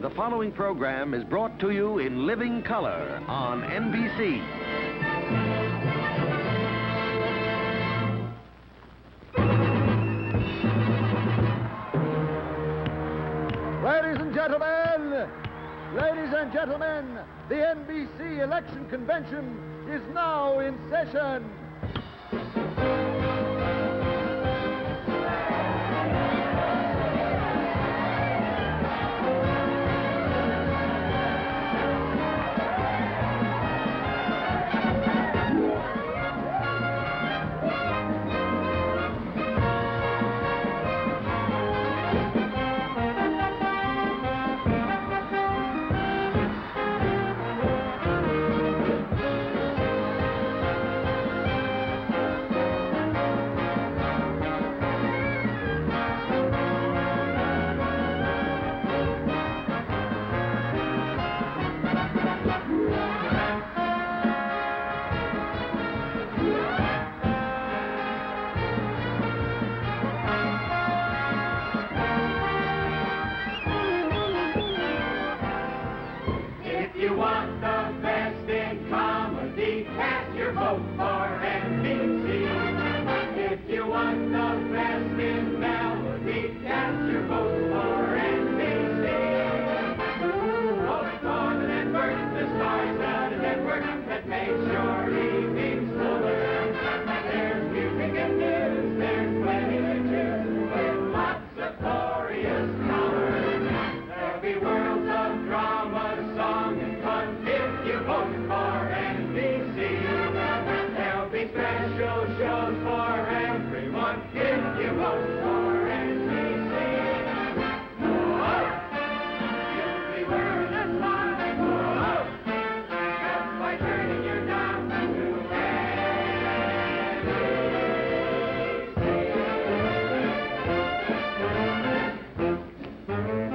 the following program is brought to you in living color on NBC. Ladies and gentlemen, the NBC Election Convention is now in session.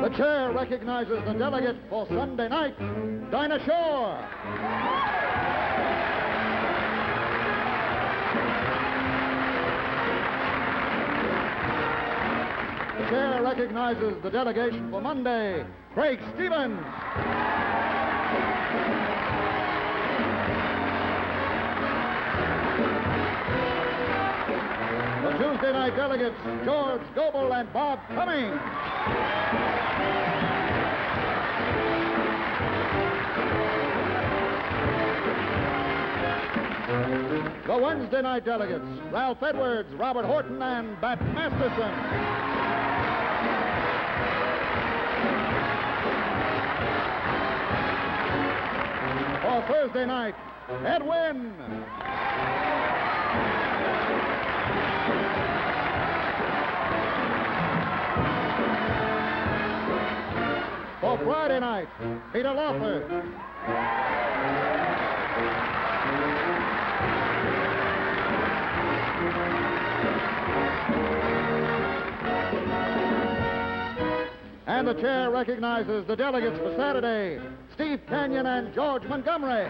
The chair recognizes the delegate for Sunday night, Dinah Shore. The chair recognizes the delegation for Monday, Craig Stevens. The Tuesday night delegates, George Gobel and Bob Cummings. The Wednesday night delegates, Ralph Edwards, Robert Horton, and Bat Masterson. For Thursday night, Ed Wynn. For Friday night, Peter Lawford. And the chair recognizes the delegates for Saturday, Steve Canyon and George Montgomery.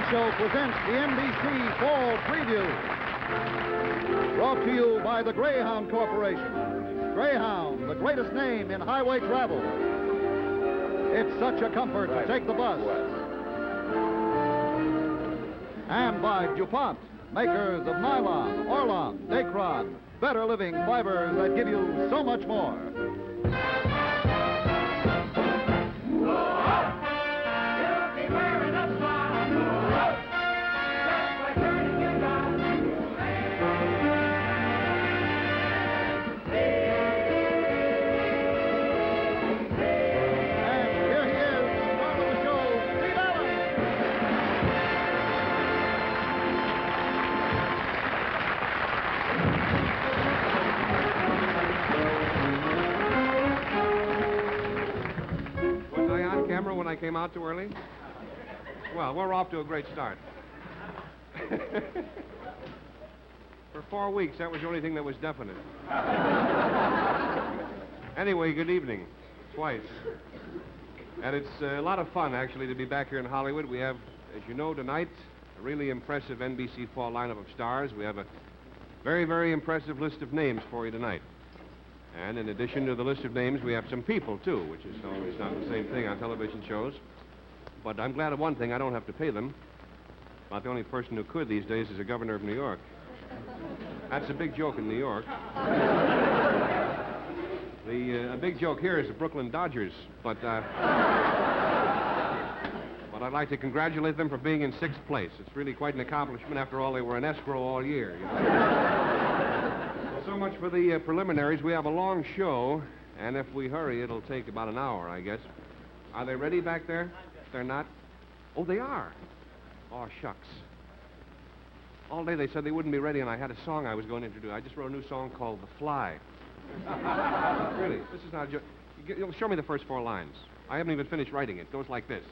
Show presents the NBC Fall Preview. Brought to you by the Greyhound Corporation. Greyhound, the greatest name in highway travel. It's such a comfort to take the bus. And by DuPont, makers of nylon, Orlon, Dacron, better living fibers that give you so much more. When I came out too early? Well, we're off to a great start. For 4 weeks, that was the only thing that was definite. Anyway, good evening. Twice. And it's a lot of fun, actually, to be back here in Hollywood. We have, as you know, tonight, a really impressive NBC Fall lineup of stars. We have a very, very impressive list of names for you tonight. And in addition to the list of names, we have some people, too, which is always not the same thing on television shows. But I'm glad of one thing, I don't have to pay them. About the only person who could these days is the governor of New York. That's a big joke in New York. A big joke here is the Brooklyn Dodgers, but I'd like to congratulate them for being in 6th place. It's really quite an accomplishment. After all, they were in escrow all year. You know? So much for the preliminaries. We have a long show, and if we hurry, it'll take about an hour, I guess. Are they ready back there? They're not? Oh, they are. Oh, shucks. All day they said they wouldn't be ready, and I had a song I was going to introduce. I just wrote a new song called The Fly. Really, this is not a joke. You'll show me the first 4 lines. I haven't even finished writing it. It goes like this.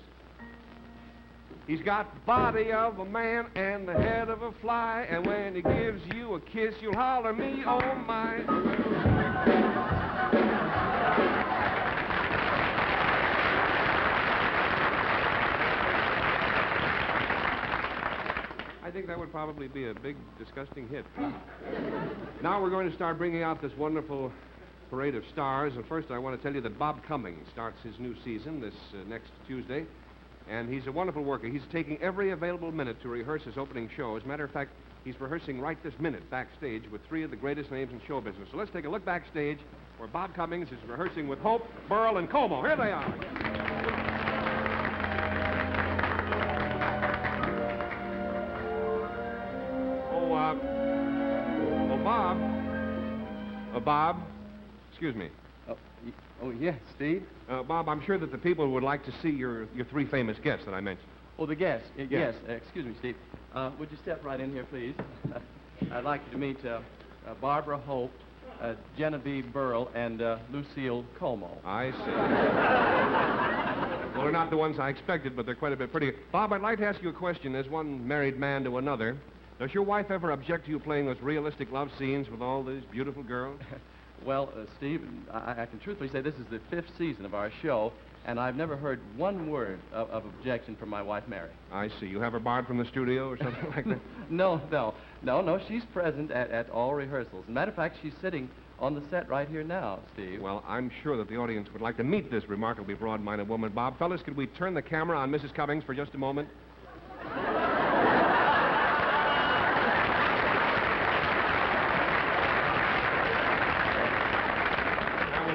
He's got the body of a man and the head of a fly, and when he gives you a kiss, you'll holler me, oh my. I think that would probably be a big, disgusting hit. Now we're going to start bringing out this wonderful parade of stars, and first I want to tell you that Bob Cummings starts his new season this next Tuesday, and he's a wonderful worker. He's taking every available minute to rehearse his opening show. As a matter of fact, he's rehearsing right this minute backstage with 3 of the greatest names in show business. So let's take a look backstage where Bob Cummings is rehearsing with Hope, Berle, and Como. Here they are. Bob, excuse me. Oh, yes, Steve? Bob, I'm sure that the people would like to see your 3 famous guests that I mentioned. Oh, the guests? Yes. Excuse me, Steve. Would you step right in here, please? I'd like you to meet Barbara Hope, Genevieve Berle, and Lucille Como. I see. Well, they're not the ones I expected, but they're quite a bit prettier. Bob, I'd like to ask you a question as one married man to another. Does your wife ever object to you playing those realistic love scenes with all these beautiful girls? Well, Steve, I can truthfully say this is the 5th season of our show, and I've never heard one word of objection from my wife, Mary. I see. You have her barred from the studio or something like that? No. She's present at all rehearsals. As a matter of fact, she's sitting on the set right here now, Steve. Well, I'm sure that the audience would like to meet this remarkably broad-minded woman. Bob, fellas, could we turn the camera on Mrs. Cummings for just a moment?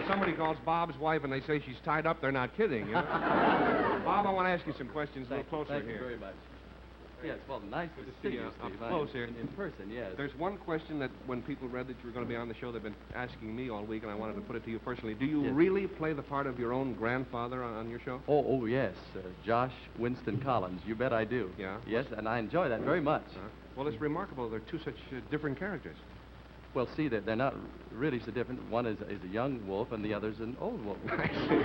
Somebody calls Bob's wife and they say she's tied up, they're not kidding, you know? Bob, I want to ask you some questions a little closer here. Thank you very much. Yes, well, nice to see you, Steve. Up close here. In person, yes. There's one question that when people read that you were going to be on the show, they've been asking me all week, and I wanted to put it to you personally. Do you really play the part of your own grandfather on your show? Oh, yes. Josh Winston Collins. You bet I do. Yeah? Yes, and I enjoy that very much. Well, it's remarkable. They're 2 such different characters. Well, see, they're not really so different. One is a young wolf, and the other's an old wolf. I see.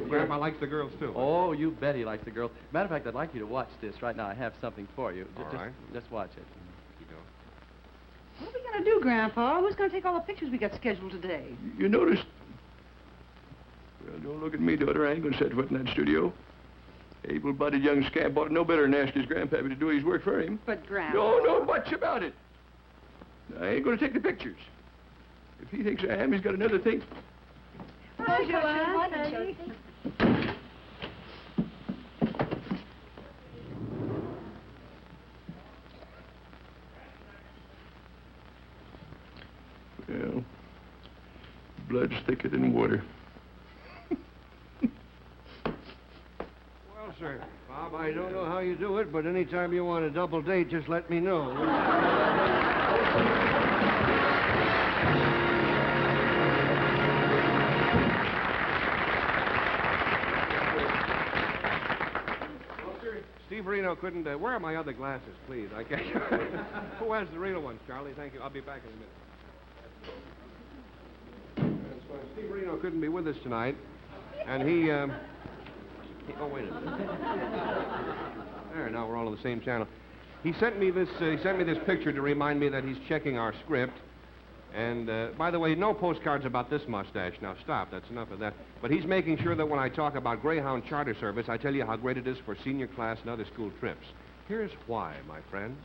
Grandpa likes the girls, too. Oh, you bet he likes the girls. Matter of fact, I'd like you to watch this right now. I have something for you. All right. Just watch it. What are we going to do, Grandpa? Who's going to take all the pictures we got scheduled today? You noticed? Well, don't look at me, daughter. I ain't going to set foot in that studio. Able-bodied young scamp ought to know better than ask his grandpappy to do his work for him. But, Grandpa... No much about it. I ain't going to take the pictures. If he thinks I am, he's got another thing. Hi, Joanne. Well, blood's thicker than water. Well, sir, Bob, I don't know how you do it, but anytime you want a double date, just let me know. Steve Reno couldn't... where are my other glasses, please? I can't... Who has the real ones, Charlie? Thank you. I'll be back in a minute. Steve Reno couldn't be with us tonight, and he... Oh, wait a minute. There, now we're all on the same channel. He sent me this picture to remind me that he's checking our script. And, by the way, no postcards about this mustache. Now, stop. That's enough of that. But he's making sure that when I talk about Greyhound charter service, I tell you how great it is for senior class and other school trips. Here's why, my friends.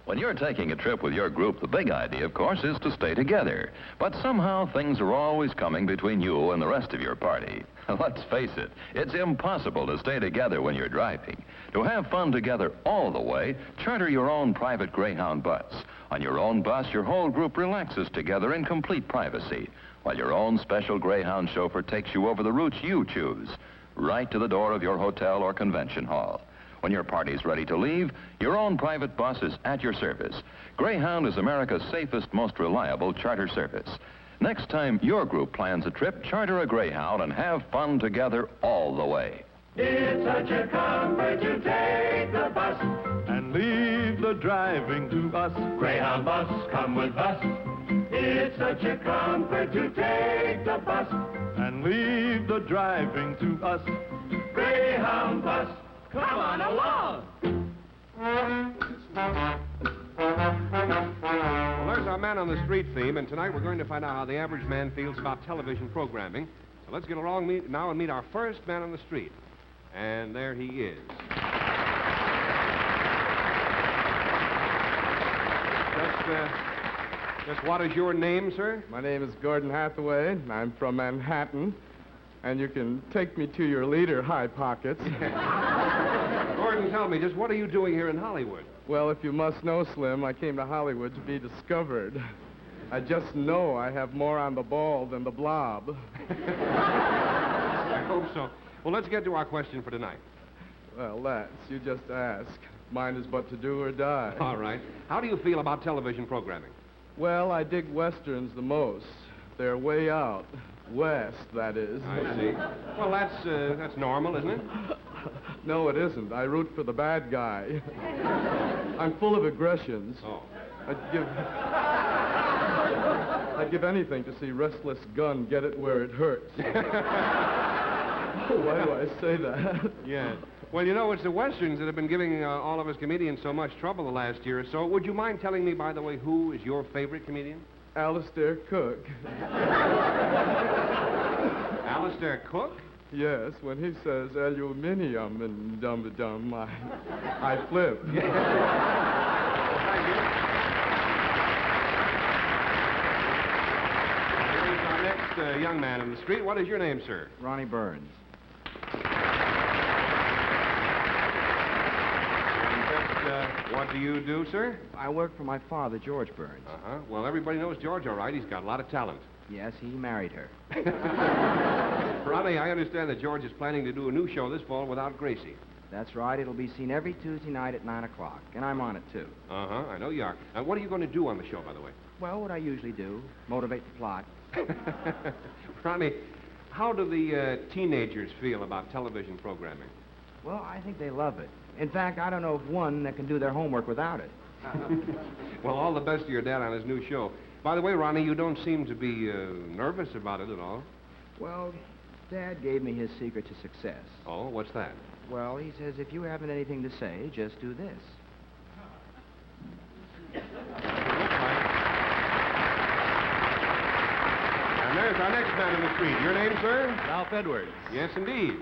When you're taking a trip with your group, the big idea, of course, is to stay together. But somehow things are always coming between you and the rest of your party. Let's face it, it's impossible to stay together when you're driving. To have fun together all the way, charter your own private Greyhound bus. On your own bus, your whole group relaxes together in complete privacy, while your own special Greyhound chauffeur takes you over the routes you choose, right to the door of your hotel or convention hall. When your party's ready to leave, your own private bus is at your service. Greyhound is America's safest, most reliable charter service. Next time your group plans a trip, charter a Greyhound and have fun together all the way. It's such a comfort to take the bus and leave the driving to us. Greyhound bus, come with us. It's such a comfort to take the bus and leave the driving to us. Greyhound bus, come on along. Well, there's our Man on the Street theme, and tonight we're going to find out how the average man feels about television programming. So let's get along now and meet our first man on the street. And there he is. Just what is your name, sir? My name is Gordon Hathaway, and I'm from Manhattan. And you can take me to your leader, High Pockets. Gordon, tell me, just what are you doing here in Hollywood? Well, if you must know, Slim, I came to Hollywood to be discovered. I just know I have more on the ball than the blob. I hope so. Well, let's get to our question for tonight. Well, lads, you just ask. Mine is but to do or die. All right. How do you feel about television programming? Well, I dig westerns the most. They're way out. West, that is. I see. Well, that's normal, isn't it? No, it isn't. I root for the bad guy. I'm full of aggressions. Oh. I'd give anything to see Restless Gun get it where it hurts. Oh, why do I say that? Yeah. Well, you know, it's the westerns that have been giving all of us comedians so much trouble the last year or so. Would you mind telling me, by the way, who is your favorite comedian? Astaire Cook. Astaire Cook? Yes, when he says aluminium and dum-dum, I flip. Thank you. Here's our next young man in the street. What is your name, sir? Ronnie Burns. What do you do, sir? I work for my father, George Burns. Uh-huh. Well, everybody knows George, all right. He's got a lot of talent. Yes, he married her. Ronnie, I understand that George is planning to do a new show this fall without Gracie. That's right. It'll be seen every Tuesday night at 9 o'clock, and I'm on it, too. Uh-huh. I know you are. What are you going to do on the show, by the way? Well, what I usually do, motivate the plot. Ronnie, how do the teenagers feel about television programming? Well, I think they love it. In fact, I don't know of one that can do their homework without it. Well, all the best to your dad on his new show. By the way, Ronnie, you don't seem to be nervous about it at all. Well, Dad gave me his secret to success. Oh, what's that? Well, he says, if you haven't anything to say, just do this. And there's our next man in the street. Your name, sir? Ralph Edwards. Yes, indeed.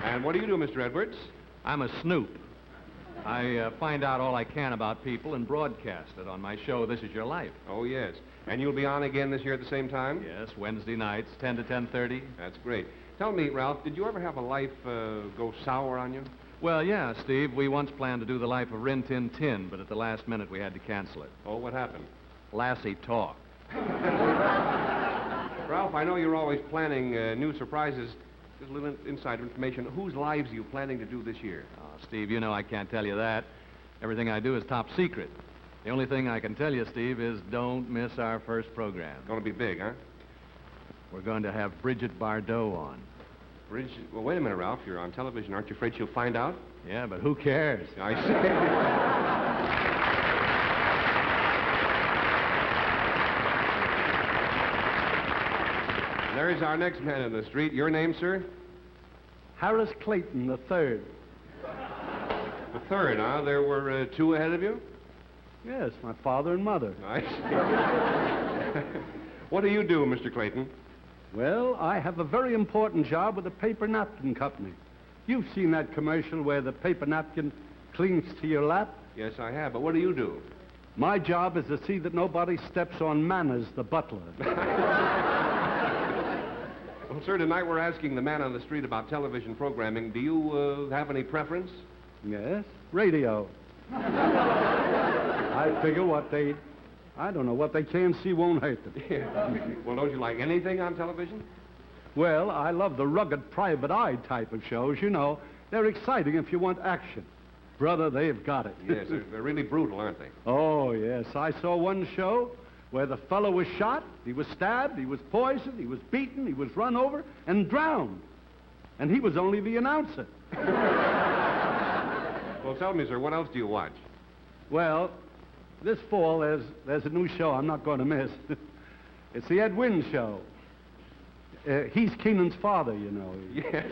And what do you do, Mr. Edwards? I'm a snoop. I find out all I can about people and broadcast it on my show, This Is Your Life. Oh, yes. And you'll be on again this year at the same time? Yes, Wednesday nights, 10 to 10:30. That's great. Tell me, Ralph, did you ever have a life go sour on you? Well, yeah, Steve. We once planned to do the life of Rin Tin Tin, but at the last minute we had to cancel it. Oh, what happened? Lassie talk. Ralph, I know you're always planning new surprises. Just a little inside information. Whose lives are you planning to do this year? Oh, Steve, you know I can't tell you that. Everything I do is top secret. The only thing I can tell you, Steve, is don't miss our first program. Going to be big, huh? We're going to have Bridget Bardot on. Bridget? Well, wait a minute, Ralph. You're on television. Aren't you afraid she'll find out? Yeah, but who cares? I see. There's our next man in the street. Your name, sir? Harris Clayton the third. The third, huh? There were two ahead of you? Yes, my father and mother. I see. What do you do, Mr. Clayton? Well, I have a very important job with the paper napkin company. You've seen that commercial where the paper napkin clings to your lap? Yes, I have, but what do you do? My job is to see that nobody steps on Manners, the butler. Well, sir, tonight we're asking the man on the street about television programming. Do you have any preference? Yes, radio. I figure what they can't see won't hurt them. Yeah. Well, don't you like anything on television? Well, I love the rugged private eye type of shows, you know. They're exciting if you want action. Brother, they've got it. Yes, they're really brutal, aren't they? Oh, yes. I saw one show where the fellow was shot, he was stabbed, he was poisoned, he was beaten, he was run over, and drowned. And he was only the announcer. Well, tell me, sir, what else do you watch? Well, this fall there's a new show I'm not going to miss. It's the Ed Wynn show. He's Keenan's father, you know. Yes.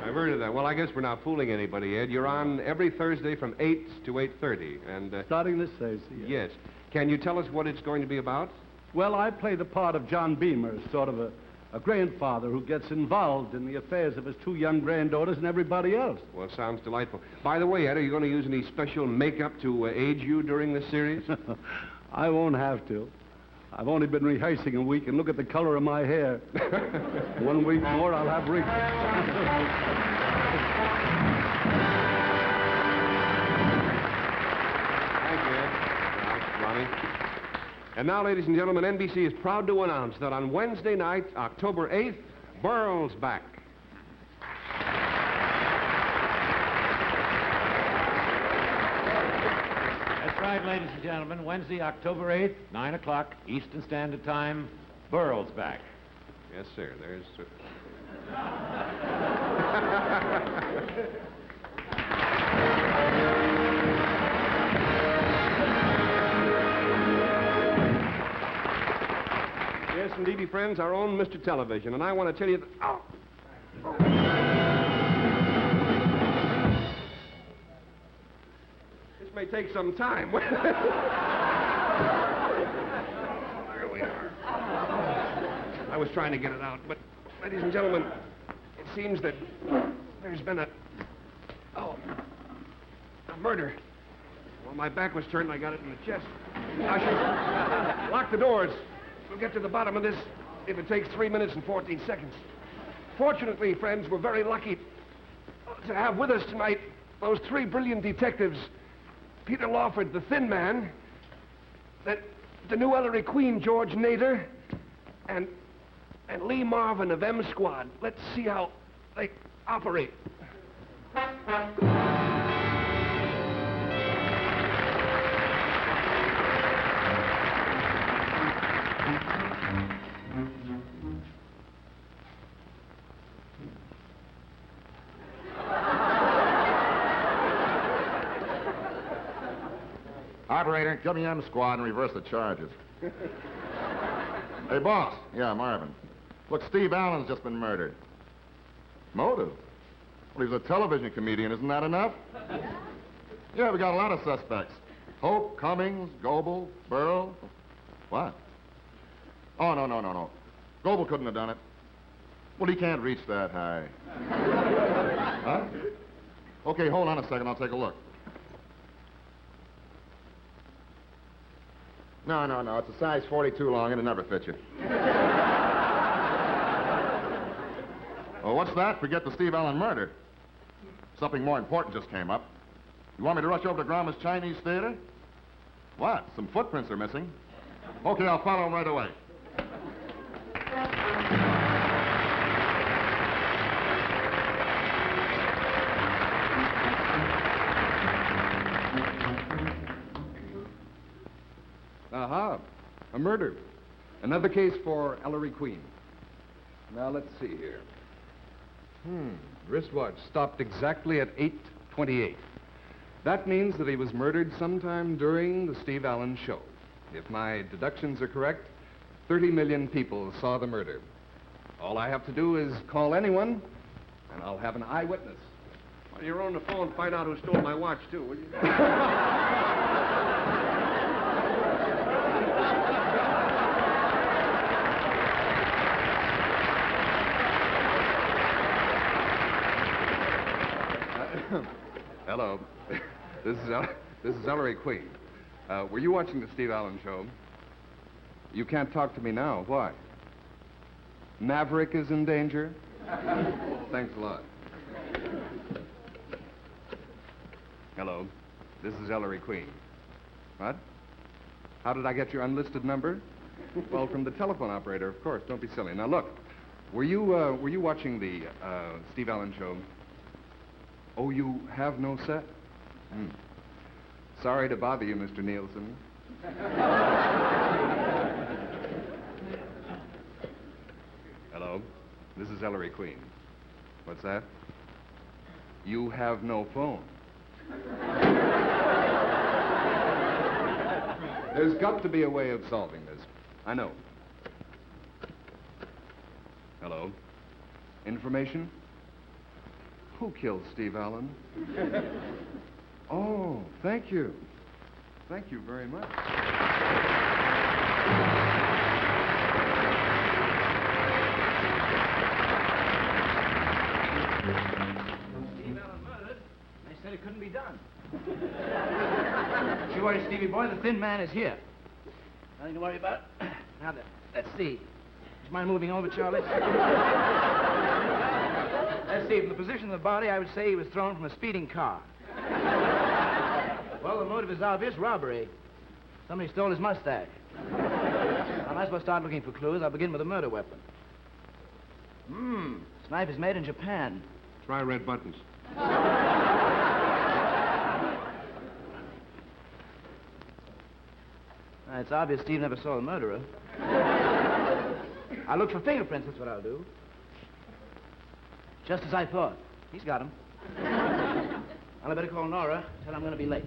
I've heard of that. Well, I guess we're not fooling anybody, Ed. You're on every Thursday from 8 to 8:30. And, starting this Thursday, yes. Can you tell us what it's going to be about? Well, I play the part of John Beamer, sort of a grandfather who gets involved in the affairs of his two young granddaughters and everybody else. Well, it sounds delightful. By the way, Ed, are you going to use any special makeup to age you during this series? I won't have to. I've only been rehearsing a week, and look at the color of my hair. 1 week more, I'll have wrinkles. Thank you, Ed. Ronnie. And now, ladies and gentlemen, NBC is proud to announce that on Wednesday night, October 8th, Berle's back. That's right, ladies and gentlemen. Wednesday, October 8th, 9 o'clock, Eastern Standard Time, Berle's back. Yes, sir. There's... Yes, indeedy, friends, our own Mr. Television. And I want to tell you that... Oh. This may take some time. There we are. I was trying to get it out, but, ladies and gentlemen, it seems that there's been a murder. Well, my back was turned and I got it in the chest. Usher, lock the doors. We'll get to the bottom of this if it takes 3 minutes and 14 seconds. Fortunately, friends, we're very lucky to have with us tonight those three brilliant detectives. Peter Lawford, the Thin Man, the new Ellery Queen, George Nader, and Lee Marvin of M-Squad. Let's see how they operate. Operator, give me M-Squad and reverse the charges. Hey, boss. Yeah, Marvin. Look, Steve Allen's just been murdered. Motive? Well, he's a television comedian. Isn't that enough? Yeah, we got a lot of suspects. Hope, Cummings, Gobel, Berle. What? Oh, no. Gobel couldn't have done it. Well, he can't reach that high. Huh? Okay, hold on a second. I'll take a look. No. It's a size 42 long and it never fits you. Oh, what's that? Forget the Steve Allen murder. Something more important just came up. You want me to rush over to Grauman's Chinese Theater? What? Some footprints are missing. Okay, I'll follow them right away. Aha, a murder. Another case for Ellery Queen. Now, let's see here. Wristwatch stopped exactly at 8:28. That means that he was murdered sometime during the Steve Allen show. If my deductions are correct, 30 million people saw the murder. All I have to do is call anyone, and I'll have an eyewitness. Well, you're on the phone. Find out who stole my watch, too, will you? Hello. This is Ellery Queen. Were you watching the Steve Allen show? You can't talk to me now. Why? Maverick is in danger? Thanks a lot. Hello. This is Ellery Queen. What? How did I get your unlisted number? Well, from the telephone operator, of course. Don't be silly. Now, look. Were you watching the Steve Allen show? Oh, you have no set? Sorry to bother you, Mr. Nielsen. Hello, this is Ellery Queen. What's that? You have no phone. There's got to be a way of solving this. I know. Hello. Information? Who killed Steve Allen? Oh, thank you. Thank you very much. Steve Allen murdered. They said it couldn't be done. Don't you worry, Stevie boy. The thin man is here. Nothing to worry about. Now, let's see. Would you mind moving over, Charlie? Let's see. From the position of the body, I would say he was thrown from a speeding car. Well, the motive is obvious. Robbery. Somebody stole his mustache. I might as well start looking for clues. I'll begin with a murder weapon. This knife is made in Japan. Try red buttons. It's obvious Steve never saw the murderer. I'll look for fingerprints. That's what I'll do. Just as I thought. He's got them. Well, I better call Nora. Tell her I'm going to be late.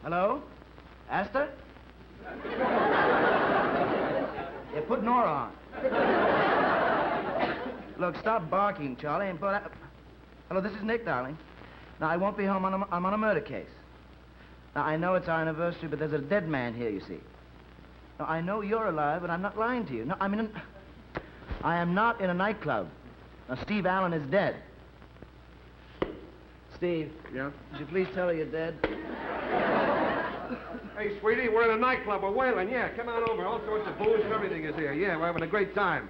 Hello? Astaire? Yeah, put Nora on. Look, stop barking, Charlie, and put out... Hello, this is Nick, darling. Now, I won't be home. I'm on a murder case. Now, I know it's our anniversary, but there's a dead man here, you see. Now, I know you're alive, but I'm not lying to you. No, I am not in a nightclub. Now, Steve Allen is dead. Steve. Yeah? Would you please tell her you're dead? Hey, sweetie, we're in a nightclub. We're whaling. Yeah, come on over. All sorts of booze and everything is here. Yeah, we're having a great time.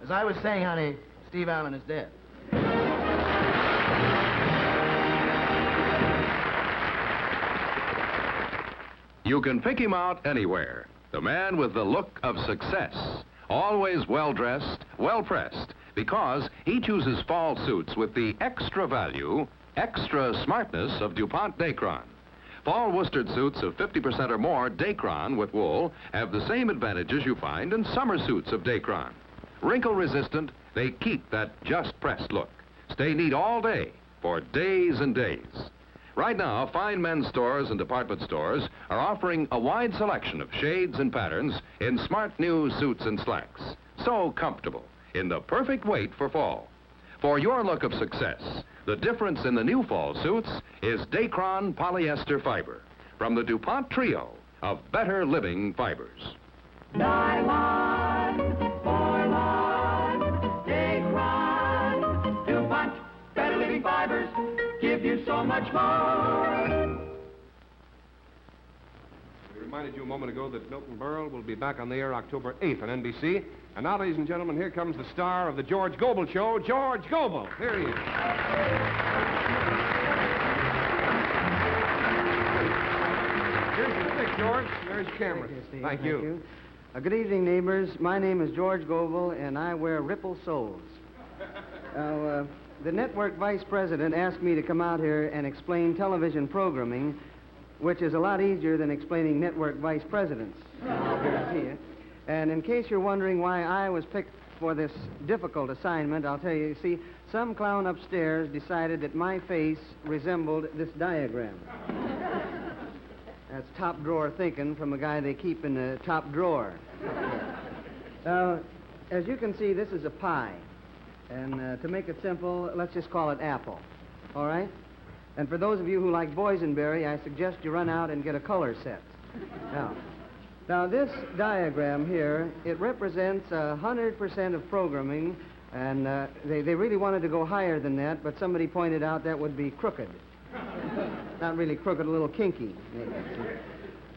As I was saying, honey, Steve Allen is dead. You can pick him out anywhere. The man with the look of success. Always well-dressed, well-pressed, because he chooses fall suits with the extra value, extra smartness of DuPont Dacron. Fall worsted suits of 50% or more Dacron with wool have the same advantages you find in summer suits of Dacron. Wrinkle-resistant, they keep that just-pressed look. Stay neat all day, for days and days. Right now, fine men's stores and department stores are offering a wide selection of shades and patterns in smart new suits and slacks. So comfortable, in the perfect weight for fall. For your look of success, the difference in the new fall suits is Dacron polyester fiber from the DuPont trio of better living fibers. Nylon, Orlon, Dacron, DuPont, better living fibers, give you so much more. We reminded you a moment ago that Milton Berle will be back on the air October 8th on NBC. And now, ladies and gentlemen, here comes the star of the George Gobel Show, George Gobel. Here he is. Here's your stick, George. There's your camera. Thank you. Good evening, neighbors. My name is George Gobel, and I wear ripple soles. Now, the network vice president asked me to come out here and explain television programming, which is a lot easier than explaining network vice presidents, I'll guarantee you. And in case you're wondering why I was picked for this difficult assignment, I'll tell you, see, some clown upstairs decided that my face resembled this diagram. That's top drawer thinking from a guy they keep in the top drawer. Now, as you can see, this is a pie. And to make it simple, let's just call it apple. All right? And for those of you who like boysenberry, I suggest you run out and get a color set. Now this diagram here, it represents 100% of programming, and they really wanted to go higher than that, but somebody pointed out that would be crooked. Not really crooked, a little kinky, maybe.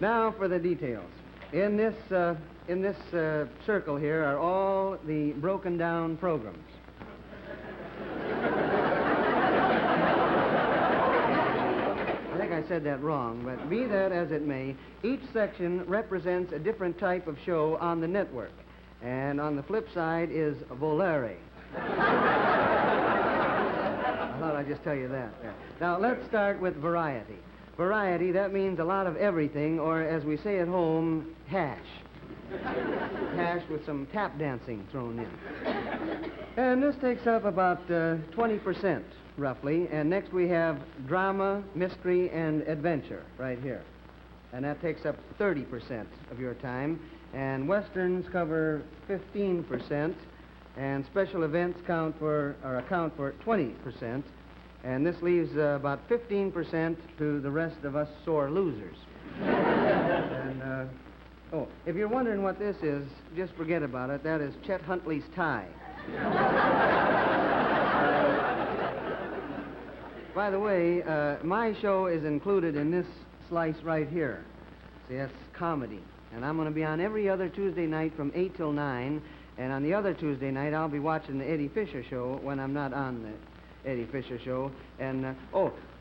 Now for the details. In this circle here are all the broken down programs. I think I said that wrong, but be that as it may, each section represents a different type of show on the network. And on the flip side is volare. I thought I'd just tell you that. Now, let's start with variety. Variety, that means a lot of everything, or as we say at home, hash. Hash with some tap dancing thrown in. And this takes up about 20%, roughly. And next we have drama, mystery, and adventure right here. And that takes up 30% of your time. And westerns cover 15%. And special events account for 20%. And this leaves about 15% to the rest of us sore losers. And, if you're wondering what this is, just forget about it. That is Chet Huntley's tie. By the way, my show is included in this slice right here. See, that's comedy. And I'm going to be on every other Tuesday night from 8 till 9. And on the other Tuesday night, I'll be watching the Eddie Fisher show when I'm not on the Eddie Fisher show. And,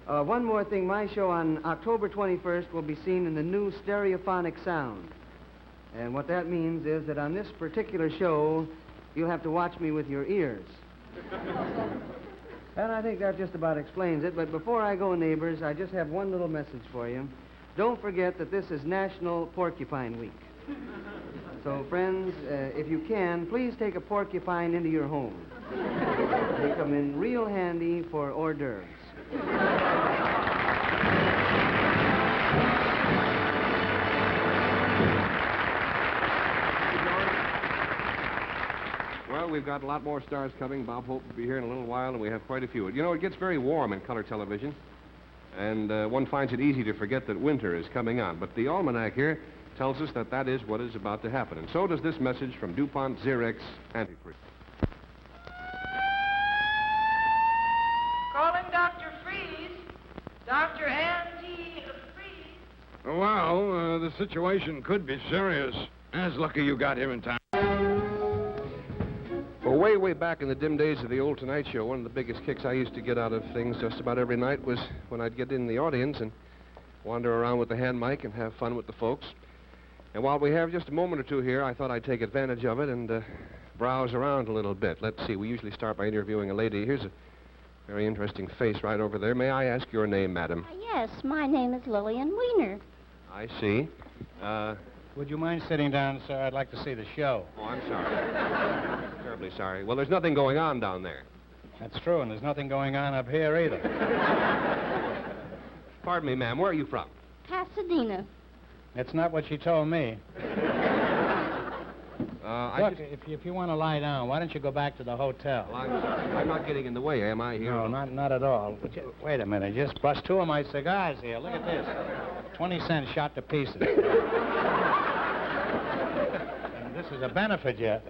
one more thing. My show on October 21st will be seen in the new stereophonic sound. And what that means is that on this particular show, you'll have to watch me with your ears. And I think that just about explains it. But before I go, neighbors, I just have one little message for you. Don't forget that this is National Porcupine Week. So, friends, if you can, please take a porcupine into your home. They come in real handy for hors d'oeuvres. Well, we've got a lot more stars coming. Bob Hope will be here in a little while, and we have quite a few. You know, it gets very warm in color television, and one finds it easy to forget that winter is coming on. But the almanac here tells us that that is what is about to happen. And so does this message from DuPont Xerox Antifreeze. Calling Dr. Freeze. Dr. Antifreeze. Well, the situation could be serious. It's lucky you got here in time. Well, way back in the dim days of the old Tonight Show, one of the biggest kicks I used to get out of things just about every night was when I'd get in the audience and wander around with the hand mic and have fun with the folks. And while we have just a moment or two here, I thought I'd take advantage of it and browse around a little bit. Let's see, we usually start by interviewing a lady. Here's a very interesting face right over there. May I ask your name, madam? Yes, my name is Lillian Weiner. I see. Would you mind sitting down, sir? I'd like to see the show. Oh, I'm sorry. Terribly sorry. Well, there's nothing going on down there. That's true, and there's nothing going on up here either. Pardon me, ma'am. Where are you from? Pasadena. It's not what she told me. Look, if you want to lie down, why don't you go back to the hotel? Well, I'm not getting in the way, am I? Here? No, not at all. Wait a minute. Just bust two of my cigars here. Look at this. 20 cents shot to pieces. And this is a benefit yet.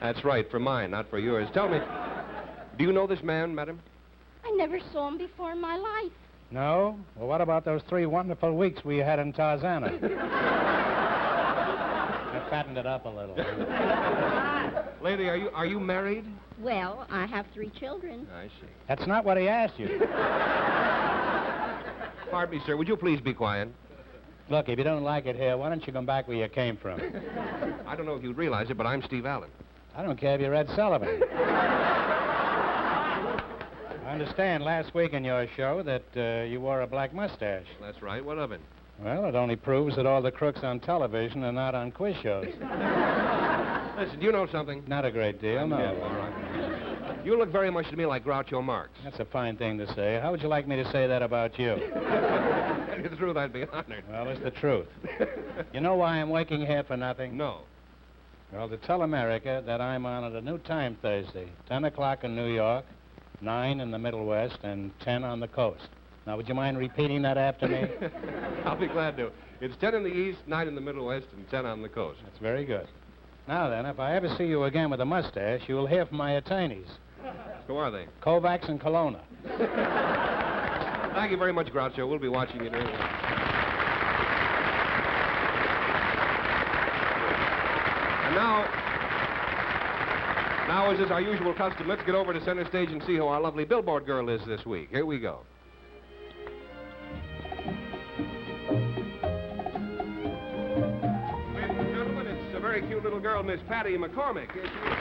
That's right, for mine, not for yours. Tell me, do you know this man, madam? I never saw him before in my life. No? Well, what about those 3 wonderful weeks we had in Tarzana? I fattened it up a little. Lady, are you married? Well, I have 3 children. I see. That's not what he asked you. Pardon me, sir. Would you please be quiet? Look, if you don't like it here, why don't you come back where you came from? I don't know if you'd realize it, but I'm Steve Allen. I don't care if you're Ed Sullivan. understand last week in your show that you wore a black mustache. That's right. What of it? Well, it only proves that all the crooks on television are not on quiz shows. Listen, do you know something? Not a great deal, no. Yeah, all right. You look very much to me like Groucho Marx. That's a fine thing to say. How would you like me to say that about you? Tell you the truth, I'd be honored. Well, it's the truth. You know why I'm waking here for nothing? No. Well, to tell America that I'm on at a new time Thursday, 10 o'clock in New York, 9 in the Middle West, and 10 on the coast. Now, would you mind repeating that after me? I'll be glad to. It's 10 in the East, 9 in the Middle West, and 10 on the coast. That's very good. Now then, if I ever see you again with a mustache, you'll hear from my attorneys. Who are they? Kovacs and Kelowna. Thank you very much, Groucho. We'll be watching you during the... And now, as is our usual custom, let's get over to center stage and see who our lovely billboard girl is this week. Here we go. Ladies and gentlemen, it's a very cute little girl, Miss Patty McCormack. Here she is.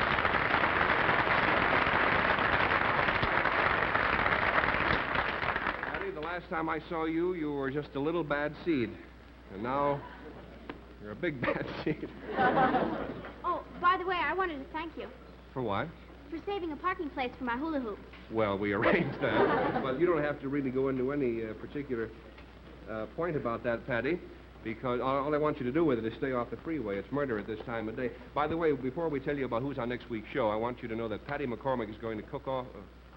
Patty, the last time I saw you, you were just a little bad seed. And now, you're a big bad seed. Oh, by the way, I wanted to thank you For what? for saving a parking place for my hula hoop. Well, we arranged that. But you don't have to really go into any particular point about that, Patty, because all I want you to do with it is stay off the freeway. It's murder at this time of day. By the way, before we tell you about who's on next week's show, I want you to know that Patty McCormack is going to cook off.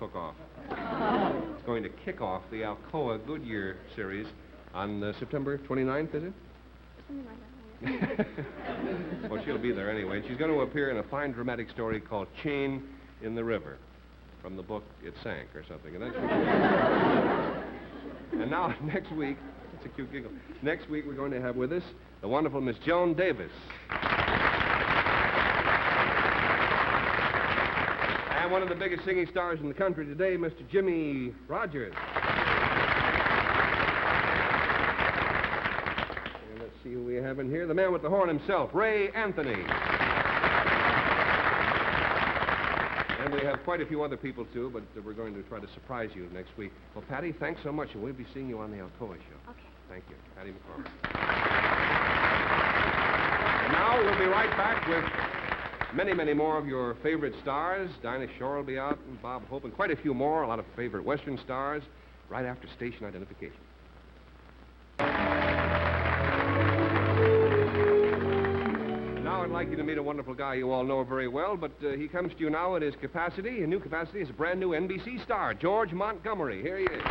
It's going to kick off the Alcoa Goodyear series on September 29th, is it? Something like that. Well, she'll be there anyway. And she's going to appear in a fine dramatic story called Chain in the River, from the book It Sank or something. And, and now, next week, it's a cute giggle. Next week, we're going to have with us the wonderful Miss Joan Davis. And one of the biggest singing stars in the country today, Mr. Jimmy Rogers. See who we have in here. The man with the horn himself, Ray Anthony. And we have quite a few other people, too, but we're going to try to surprise you next week. Well, Patty, thanks so much, and we'll be seeing you on the Alcoa show. Okay. Thank you. Patty McCormack. And now we'll be right back with many, many more of your favorite stars. Dinah Shore will be out, and Bob Hope, and quite a few more, a lot of favorite Western stars, right after station identification. Now I'd like you to meet a wonderful guy you all know very well, but he comes to you now in his capacity, a new capacity, as a brand new NBC star, George Montgomery. Here he is.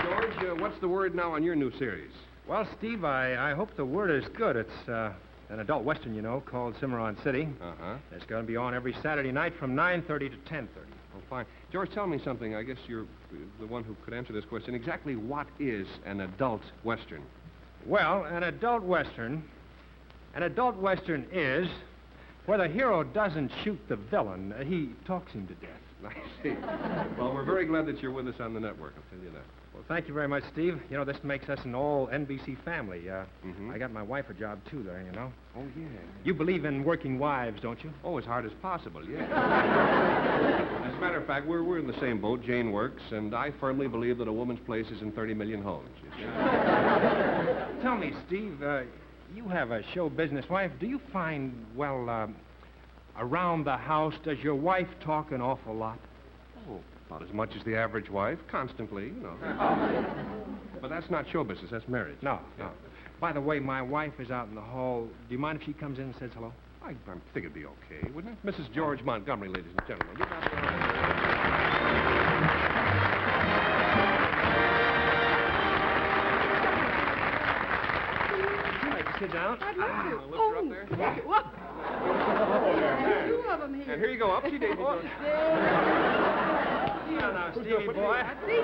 George, what's the word now on your new series? Well, Steve, I hope the word is good. It's an adult Western, you know, called Cimarron City. Uh-huh. It's going to be on every Saturday night from 9:30 to 10:30. Oh, fine. George, tell me something. I guess you're the one who could answer this question. Exactly what is an adult Western? Well, an adult Western is where the hero doesn't shoot the villain. He talks him to death. I see. Well, we're very glad that you're with us on the network, I'll tell you that. Well, thank you very much, Steve. You know, this makes us an all NBC family. I got my wife a job, too, there, you know. Oh, yeah. You believe in working wives, don't you? Oh, as hard as possible, yeah. As a matter of fact, we're in the same boat. Jane works, and I firmly believe that a woman's place is in 30 million homes. You see? Tell me, Steve, you have a show business wife. Do you find, well, around the house, does your wife talk an awful lot? Oh, about as much as the average wife, constantly, you know. But that's not show business, that's marriage. No. By the way, my wife is out in the hall. Do you mind if she comes in and says hello? I think it'd be okay, wouldn't it? Mrs. George Montgomery, ladies and gentlemen. You got sit down. I'd love to. Lift her up there. Whoa. Two of them here. And here you go, up she daisies. Now, Stevie boy. I see you.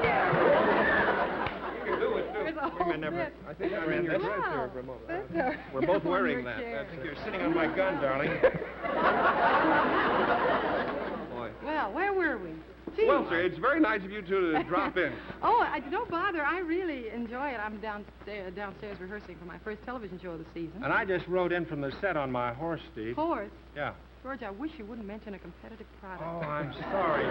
You can do it, too. There's a whole bit. I think I'm in your dress there for a moment. We're both wearing that. I think you're sitting on my gun, darling. Boy. Well, where were we? tea. Well, sir, it's very nice of you to drop in. Oh, don't bother. I really enjoy it. I'm downstairs rehearsing for my first television show of the season. And I just rode in from the set on my horse, Steve. Horse? Yeah. George, I wish you wouldn't mention a competitive product. Oh, I'm sorry.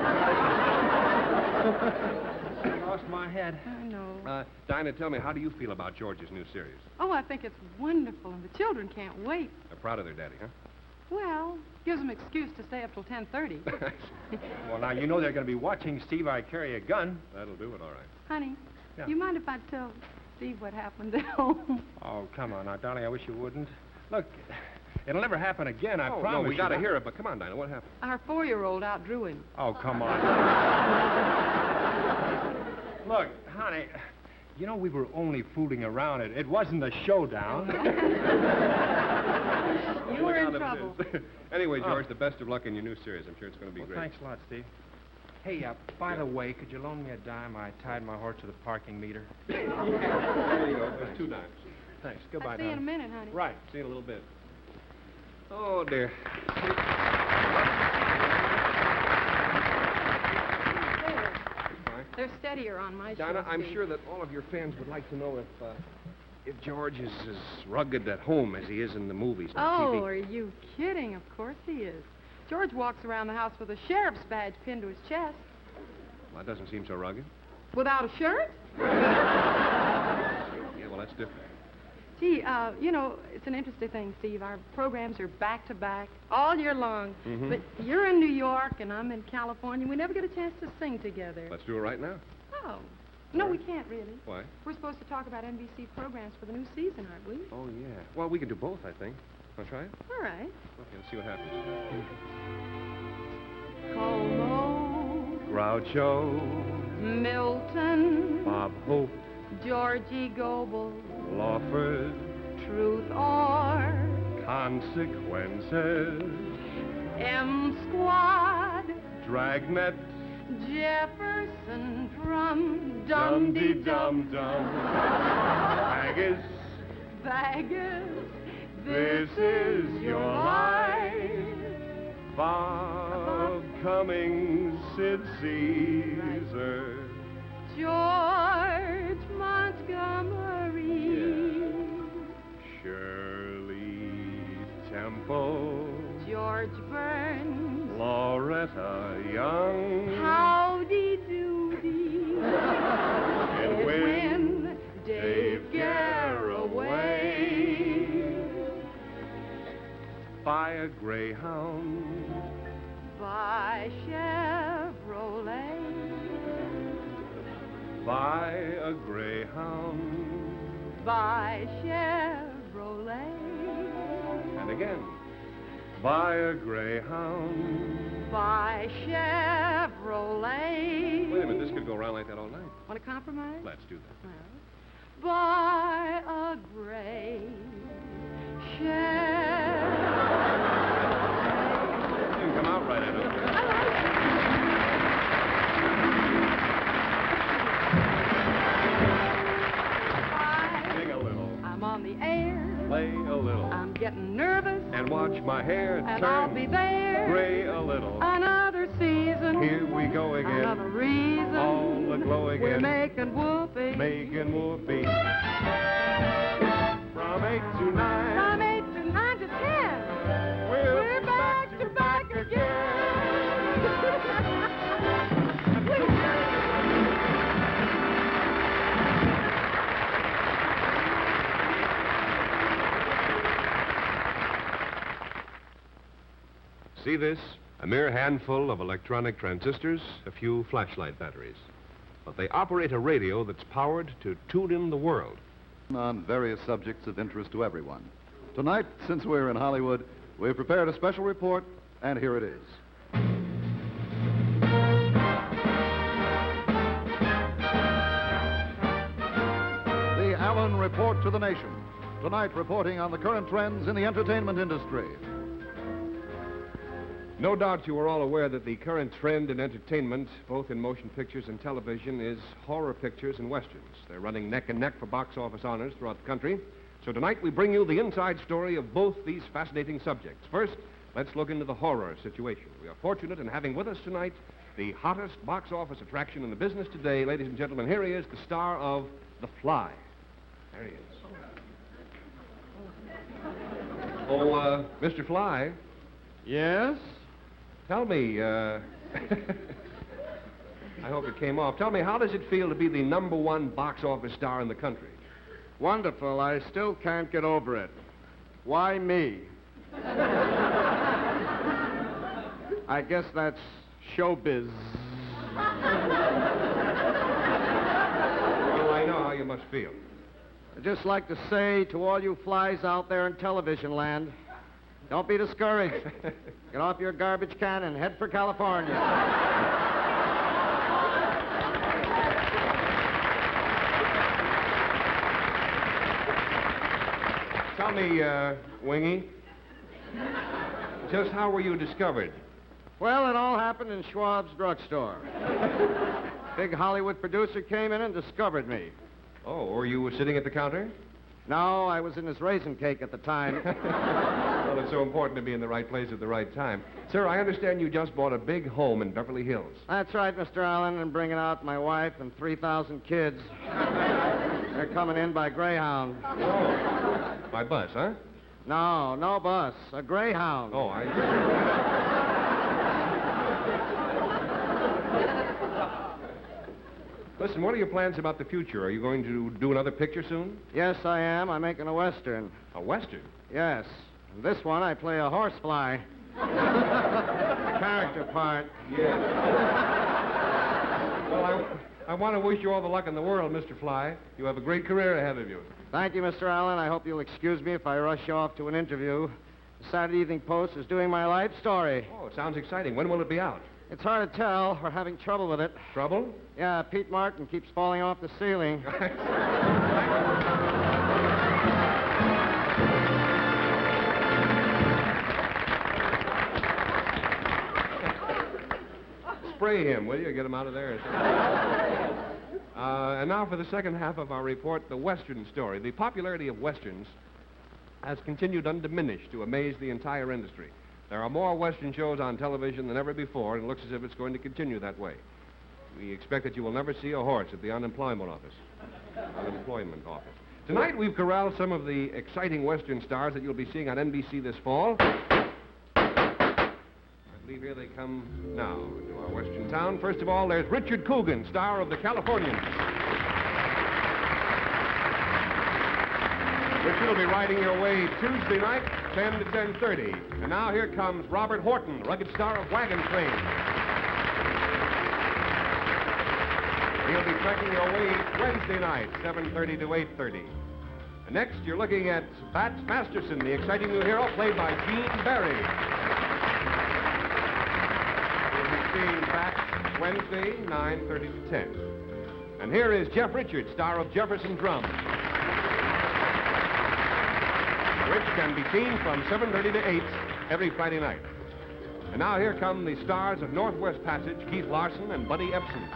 I lost my head. I know. Dinah, tell me, how do you feel about George's new series? Oh, I think it's wonderful, and the children can't wait. They're proud of their daddy, huh? Well, gives them excuse to stay up till 10:30. Well, now, you know they're going to be watching Steve I carry a gun. That'll do it, all right. Honey, Yeah. you mind if I tell Steve what happened at home? Oh, come on now, darling, I wish you wouldn't. Look, it'll never happen again, I promise No, we you. got to hear it, but come on, Dinah, what happened? Our 4-year-old outdrew him. Oh, come on. Look, honey, you know we were only fooling around. It wasn't a showdown. You were in trouble. Anyway, George, the best of luck in your new series. I'm sure it's going to be great. Thanks a lot, Steve. Hey, by the way, could you loan me a dime? I tied my horse to the parking meter. There you go. There's 2 dimes. Thanks. Goodbye, I'll see you in a darling. minute, honey. Right. See you in a little bit. Oh, dear. They're steadier on my show. Dinah, I'm Steve. sure that all of your fans would like to know if George is as rugged at home as he is in the movies on TV. Oh, are you kidding? Of course he is. George walks around the house with a sheriff's badge pinned to his chest. Well, that doesn't seem so rugged. Without a shirt? Yeah, well, that's different. Gee, you know, it's an interesting thing, Steve. Our programs are back-to-back all year long. Mhm. But you're in New York and I'm in California. We never get a chance to sing together. Let's do it right now. Oh. No, we can't really. Why? We're supposed to talk about NBC programs for the new season, aren't we? Oh, yeah. Well, we can do both, I think. Want to try it? All right. Okay, let's see what happens. Como, Groucho, Milton, Bob Hope, Georgie Gobel, Lawford, Truth or Consequences, M-Squad, Dragnet, Jefferson Drum, Dum-de-dum-dum, Haggis, Baggers, this is your life. Bob Cummings, Sid Caesar, George Montgomery, Shirley Temple, George Burns, Loretta Young, Howdy Doody, and Wynn, Dave Garraway, Buy a Greyhound, by Chevrolet, Buy a Greyhound, by Chevrolet, and again, Buy a Greyhound, by Chevrolet. Wait a minute, this could go around like that all night. Want to compromise? Let's do that. Well, by a gray Chevrolet. You can come out right at it. Sing a little. I'm on the air. Play a little. I'm getting nervous. And watch my hair And turn I'll be there. gray a little. Another season. Here we go again. Another reason. All aglow again. We're making whoopee. Making whoopee. From 8 to 9. From 8 to 9 to 10. We're back to back again. See this? A mere handful of electronic transistors, a few flashlight batteries. But they operate a radio that's powered to tune in the world. On various subjects of interest to everyone. Tonight, since we're in Hollywood, we've prepared a special report, and here it is. The Allen Report to the Nation. Tonight, reporting on the current trends in the entertainment industry. No doubt you are all aware that the current trend in entertainment, both in motion pictures and television, is horror pictures and westerns. They're running neck and neck for box office honors throughout the country. So tonight we bring you the inside story of both these fascinating subjects. First, let's look into the horror situation. We are fortunate in having with us tonight the hottest box office attraction in the business today. Ladies and gentlemen, here he is, the star of The Fly. There he is. Oh, Mr. Fly. Yes? Tell me, I hope it came off. Tell me, how does it feel to be the #1 box office star in the country? Wonderful. I still can't get over it. Why me? I guess that's showbiz. Well, I know how you must feel. I'd just like to say to all you flies out there in television land, don't be discouraged. Get off your garbage can and head for California. Tell me, Wingy, just how were you discovered? Well, it all happened in Schwab's drugstore. Big Hollywood producer came in and discovered me. Oh, were you sitting at the counter? No, I was in his raisin cake at the time. Well, it's so important to be in the right place at the right time. Sir, I understand you just bought a big home in Beverly Hills. That's right, Mr. Allen, and bringing out my wife and 3,000 kids. They're coming in by Greyhound. Oh, by bus, huh? No, no bus. A Greyhound. Oh, I... Listen, what are your plans about the future? Are you going to do another picture soon? Yes, I am. I'm making a Western. A Western? Yes. This one, I play a horsefly. Character part. Yes. Well, I want to wish you all the luck in the world, Mr. Fly. You have a great career ahead of you. Thank you, Mr. Allen. I hope you'll excuse me if I rush you off to an interview. The Saturday Evening Post is doing my life story. Oh, it sounds exciting. When will it be out? It's hard to tell. We're having trouble with it. Trouble? Yeah, Pete Martin keeps falling off the ceiling. Spray him, will you? Get him out of there. And now for the second half of our report, the Western story. The popularity of Westerns has continued undiminished to amaze the entire industry. There are more Western shows on television than ever before, and it looks as if it's going to continue that way. We expect that you will never see a horse at the unemployment office. Tonight, we've corralled some of the exciting Western stars that you'll be seeing on NBC this fall. I believe here they come now to our Western town. First of all, there's Richard Coogan, star of The Californians. Richard will be riding your way Tuesday night, 10 to 10:30. And now here comes Robert Horton, rugged star of Wagon Train. He'll be trekking your way Wednesday night, 7:30 to 8:30. And next, you're looking at Masterson, the exciting new hero, played by Gene Barry. We'll be seeing Bats Wednesday, 9:30 to 10. And here is Jeff Richards, star of Jefferson Drum. Which can be seen from 7:30 to 8 every Friday night. And now here come the stars of Northwest Passage, Keith Larson and Buddy Ebsen.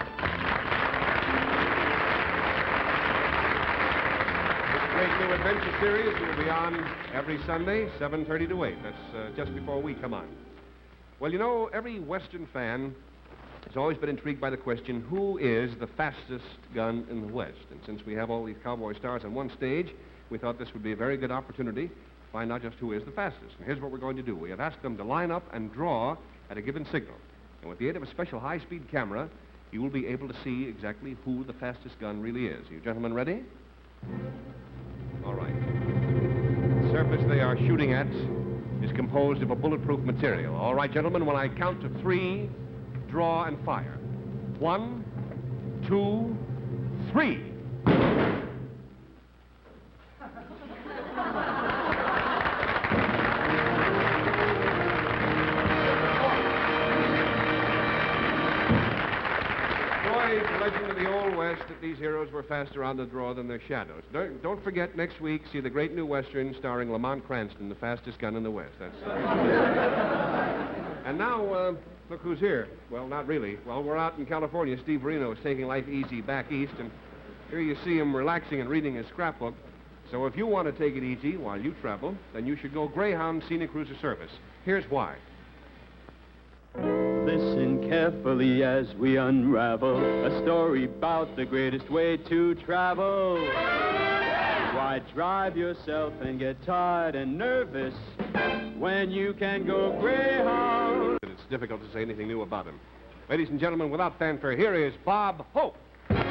This great new adventure series will be on every Sunday, 7:30 to 8. That's just before we come on. Well, you know, every Western fan has always been intrigued by the question, who is the fastest gun in the West? And since we have all these cowboy stars on one stage, we thought this would be a very good opportunity to find out just who is the fastest. And here's what we're going to do. We have asked them to line up and draw at a given signal. And with the aid of a special high-speed camera, you will be able to see exactly who the fastest gun really is. Are you gentlemen ready? All right. The surface they are shooting at is composed of a bulletproof material. All right, gentlemen, when I count to 3, draw and fire. 1, 2, 3. Legend of the Old West that these heroes were faster on the draw than their shadows. Don't forget, next week, see the great new Western starring Lamont Cranston, the fastest gun in the West. That's And now, look who's here. Well, not really. Well, we're out in California. Steve Reno is taking life easy back east, and here you see him relaxing and reading his scrapbook. So if you want to take it easy while you travel, then you should go Greyhound Scenic Cruiser Service. Here's why. This in carefully as we unravel a story about the greatest way to travel. Why drive yourself and get tired and nervous when you can go Greyhound? It's difficult to say anything new about him. Ladies and gentlemen, without fanfare, here is Bob Hope. Thank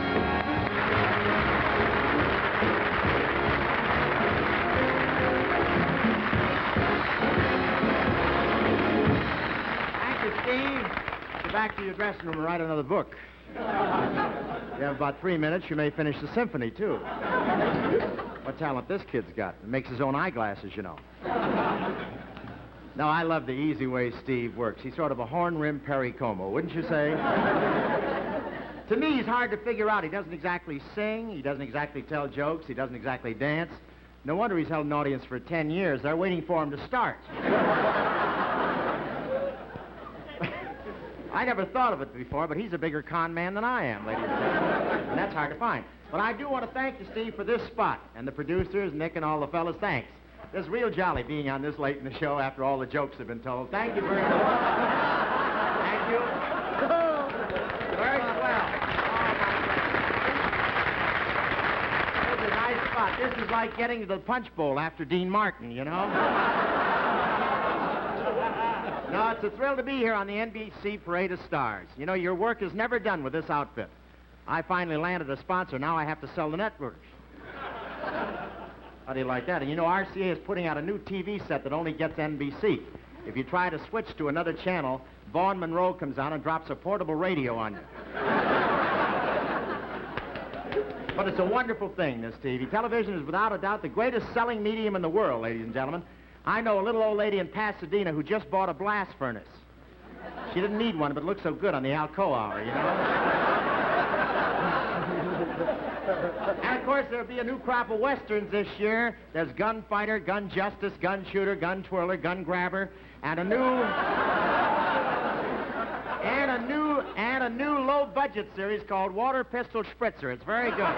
you, Steve. Go back to your dressing room and write another book. You have about 3 minutes. You may finish the symphony, too. What talent this kid's got. He makes his own eyeglasses, you know. No, I love the easy way Steve works. He's sort of a horn-rimmed Perry Como, wouldn't you say? To me, he's hard to figure out. He doesn't exactly sing. He doesn't exactly tell jokes. He doesn't exactly dance. No wonder he's held an audience for 10 years. They're waiting for him to start. I never thought of it before, but he's a bigger con man than I am, ladies and gentlemen. And that's hard to find. But I do want to thank you, Steve, for this spot. And the producers, Nick and all the fellas, thanks. It's real jolly being on this late in the show after all the jokes have been told. Thank you very much. Thank you. Very swell. This is a nice spot. This is like getting to the Punch Bowl after Dean Martin, you know? No, it's a thrill to be here on the NBC Parade of Stars. You know, your work is never done with this outfit. I finally landed a sponsor. Now I have to sell the networks. How do you like that? And you know, RCA is putting out a new TV set that only gets NBC. If you try to switch to another channel, Vaughn Monroe comes on and drops a portable radio on you. But it's a wonderful thing, this TV. Television is without a doubt the greatest selling medium in the world, ladies and gentlemen. I know a little old lady in Pasadena who just bought a blast furnace. She didn't need one, but it looked so good on the Alcoa hour, you know? And, of course, there'll be a new crop of westerns this year. There's Gunfighter, Gun Justice, Gun Shooter, Gun Twirler, Gun Grabber, and a new low-budget series called Water Pistol Spritzer. It's very good.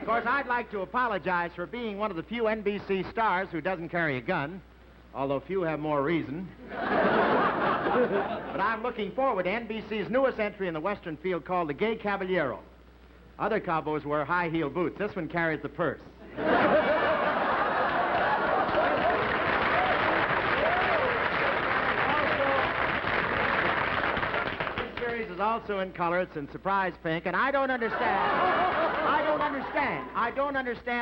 Of course, I'd like to apologize for being one of the few NBC stars who doesn't carry a gun, although few have more reason. But I'm looking forward to NBC's newest entry in the Western field called The Gay Caballero. Other cowboys wear high-heel boots. This one carries the purse. This series is also in color. It's in surprise pink, and I don't understand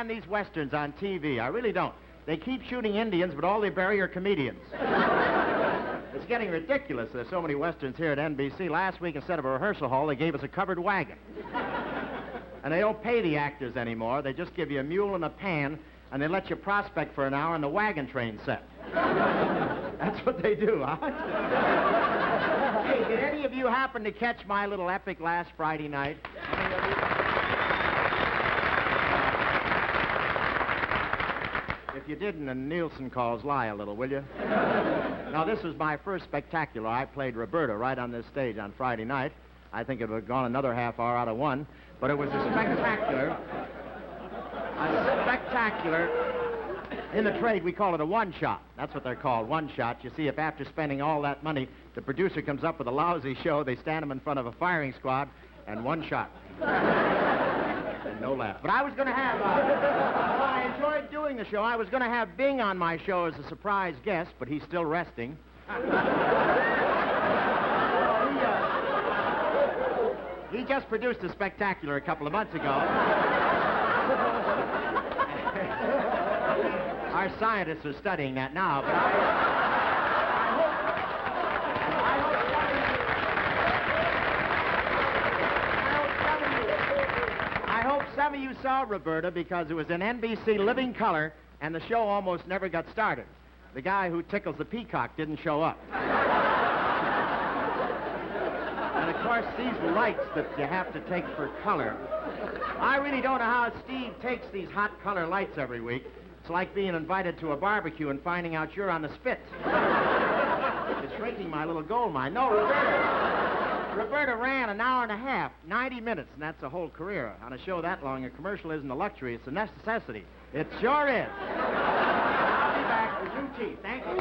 these westerns on TV. I really don't. They keep shooting Indians, but all they bury are comedians. It's getting ridiculous. There's so many westerns here at NBC. Last week, instead of a rehearsal hall, they gave us a covered wagon. And they don't pay the actors anymore. They just give you a mule and a pan, and they let you prospect for an hour on the wagon train set. That's what they do, huh? Hey, did any of you happen to catch my little epic last Friday night? If you didn't, and Nielsen calls, lie a little, will you? Now, this was my first spectacular. I played Roberta right on this stage on Friday night. I think it would have gone another half hour out of one. But it was a spectacular. In the trade, we call it a one-shot. That's what they're called, one-shot. You see, if after spending all that money, the producer comes up with a lousy show, they stand him in front of a firing squad, and one shot. And no laugh. But I was going to have, I enjoyed doing the show. I was going to have Bing on my show as a surprise guest, but he's still resting. He just produced a spectacular a couple of months ago. Our scientists are studying that now, but I hope some of you saw Roberta because it was in NBC Living Color, and the show almost never got started. The guy who tickles the peacock didn't show up. And, of course, these lights that you have to take for color. I really don't know how Steve takes these hot color lights every week. It's like being invited to a barbecue and finding out you're on the spit. It's shrinking my little gold mine. No, Roberta ran an hour and a half, 90 minutes, and that's a whole career. On a show that long, a commercial isn't a luxury, it's a necessity. It sure is. I'll be back with new teeth. Thank you.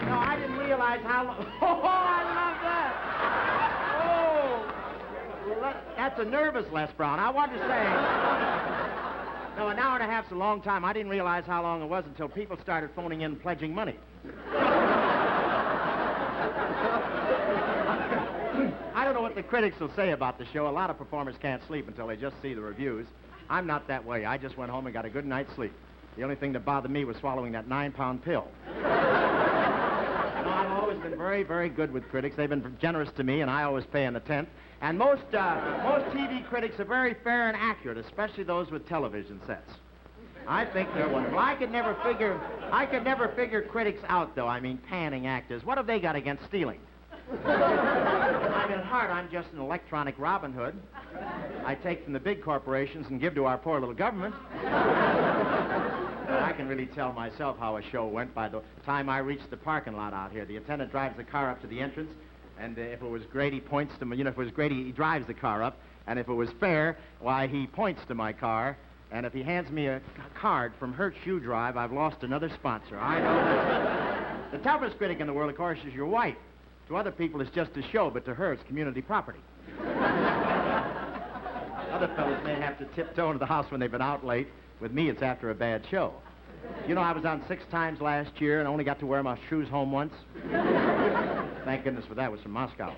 No, I didn't realize realize how long... Oh, I love that! Oh! Well, that's a nervous Les Brown. I wanted to say... No, an hour and a half's a long time. I didn't realize how long it was until people started phoning in pledging money. I don't know what the critics will say about the show. A lot of performers can't sleep until they just see the reviews. I'm not that way. I just went home and got a good night's sleep. The only thing that bothered me was swallowing that 9-pound pill. I've always been very, very good with critics. They've been generous to me, and I always pay in a tenth. And most TV critics are very fair and accurate, especially those with television sets. I think they're wonderful. I could never figure critics out, though. I mean, panning actors. What have they got against stealing? I mean, at heart, I'm just an electronic Robin Hood. I take from the big corporations and give to our poor little government. But I can really tell myself how a show went by the time I reached the parking lot out here. The attendant drives the car up to the entrance, and if it was great, he points to me. You know, if it was great, he drives the car up, and if it was fair, why, he points to my car, and if he hands me a card from Hurt Shoe Drive, I've lost another sponsor. I know. The toughest critic in the world, of course, is your wife. To other people, it's just a show, but to her, it's community property. Other fellas may have to tiptoe into the house when they've been out late. With me, it's after a bad show. You know, I was on 6 times last year and only got to wear my shoes home once. Thank goodness for that. It was from Moscow.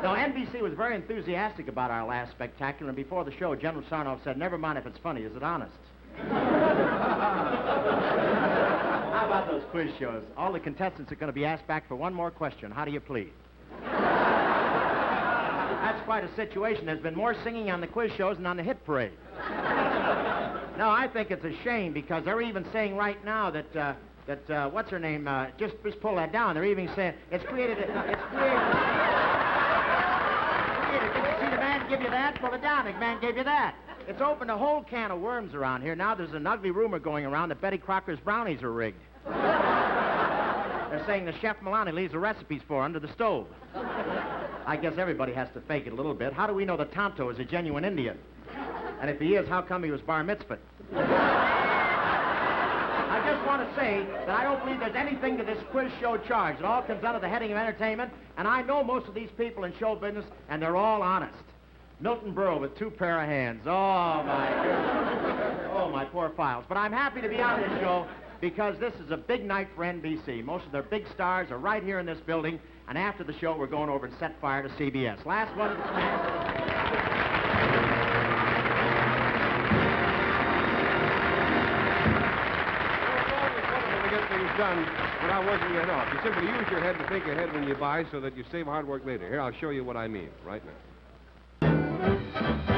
No, NBC was very enthusiastic about our last spectacular, and before the show, General Sarnoff said, "Never mind if it's funny, is it honest?" How about those quiz shows? All the contestants are going to be asked back for one more question. How do you plead? That's quite a situation. There's been more singing on the quiz shows than on the hit parade. No, I think it's a shame because they're even saying right now that what's her name? Just pull that down. They're even saying it's created. Did you see the man give you that? Pull it down. The man gave you that. It's opened a whole can of worms around here. Now there's an ugly rumor going around that Betty Crocker's brownies are rigged. They're saying the chef Milani leaves the recipes for under the stove. I guess everybody has to fake it a little bit. How do we know that Tonto is a genuine Indian? And if he is, how come he was bar mitzvahed? I just want to say that I don't believe there's anything to this quiz show charge. It all comes under the heading of entertainment, and I know most of these people in show business, and they're all honest. Milton Berle with 2 pair of hands. Oh, my goodness. Oh, my poor files. But I'm happy to be on this show because this is a big night for NBC. Most of their big stars are right here in this building, and after the show, we're going over and set fire to CBS. Last one of the done, but I wasn't yet off. You simply use your head to think ahead when you buy so that you save hard work later. Here, I'll show you what I mean right now.